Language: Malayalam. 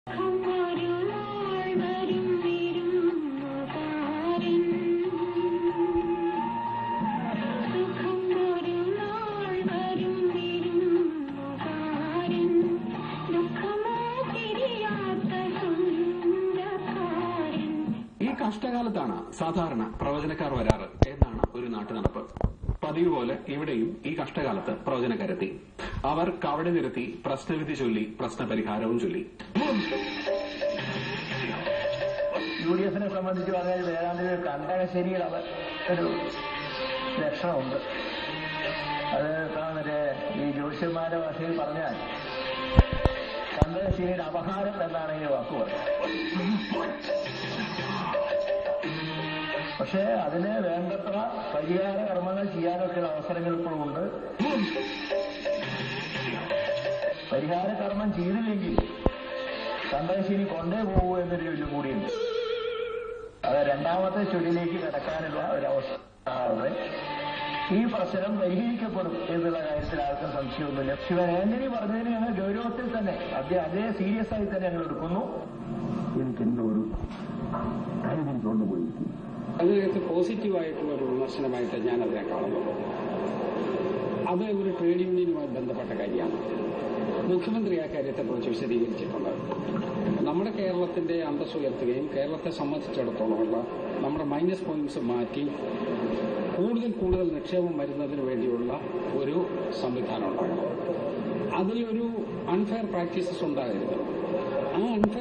ഈ കഷ്ടകാലത്താണ് സാധാരണ പ്രവചനക്കാർ വരാറ് എന്നാണ് ഒരു നാട്ടുനടപ്പ്. പതിവ് പോലെ ഇവിടെയും ഈ കഷ്ടകാലത്ത് പ്രവചനക്കാരെത്തി. അവർ കവടി നിരത്തി പ്രശ്നവിധി ചൊല്ലി പ്രശ്നപരിഹാരവും ചൊല്ലി. UDF സംബന്ധിച്ച് പറഞ്ഞാൽ ഏതാണ്ട് കണ്ടകശ്ശേരിയുടെ ഒരു ലക്ഷണമുണ്ട്. അത് മറ്റേ ഈ ജ്യോത്സ്യന്മാരുടെ ഭാഷയിൽ പറഞ്ഞാൽ കണ്ടകശ്ശേരിയുടെ അപഹാരം എന്നാണ് ഈ വാക്ക് പറയുന്നത്. പക്ഷേ അതിന് വേണ്ടത്ര പരിഹാര കർമ്മങ്ങൾ ചെയ്യാനൊക്കെയുള്ള അവസരങ്ങൾ ഇപ്പോഴുമുണ്ട്. പരിഹാര കർമ്മം ചെയ്തില്ലെങ്കിൽ കണ്ടകശ്ശേരി കൊണ്ടേ പോകൂ എന്നൊരു ചൊല്ല് കൂടിയുണ്ട്. അത് രണ്ടാമത്തെ ചൊല്ലിലേക്ക് കിടക്കാനുള്ള ഒരവസ്ഥ. ഈ പ്രശ്നം പരിഹരിക്കപ്പെടും എന്നുള്ള കാര്യത്തിൽ ആർക്കും സംശയമൊന്നുമില്ല. ശിവൻ ആന്റണി പറഞ്ഞതിന് ഞങ്ങൾ ഗൗരവത്തിൽ തന്നെ അതേ സീരിയസ് ആയി തന്നെ ഞങ്ങൾ എടുക്കുന്നു. എനിക്കെന്തോരു കാര്യം കൊണ്ടുപോയിരിക്കുന്നു. അതിനകത്ത് പോസിറ്റീവായിട്ടുള്ള ഒരു വിമർശനമായിട്ട് ഞാൻ അതിനെ കാണുന്നത്. അത് ഒരു ട്രേഡ് യൂണിയനുമായി ബന്ധപ്പെട്ട കാര്യമാണ്. മുഖ്യമന്ത്രി ആ കാര്യത്തെക്കുറിച്ച് വിശദീകരിച്ചിട്ടുണ്ട്. നമ്മുടെ കേരളത്തിന്റെ അന്തസ്സ് ഉയർത്തുകയും കേരളത്തെ സംബന്ധിച്ചിടത്തോളമുള്ള നമ്മുടെ മൈനസ് പോയിന്റ്സ് മാറ്റി കൂടുതൽ നിക്ഷേപം വരുന്നതിന് വേണ്ടിയുള്ള ഒരു സംവിധാനം ഉണ്ടാകണം. അതിലൊരു അൺഫെയർ പ്രാക്ടീസസ് ഉണ്ടാകരുത്. ആ അൺഫെയർ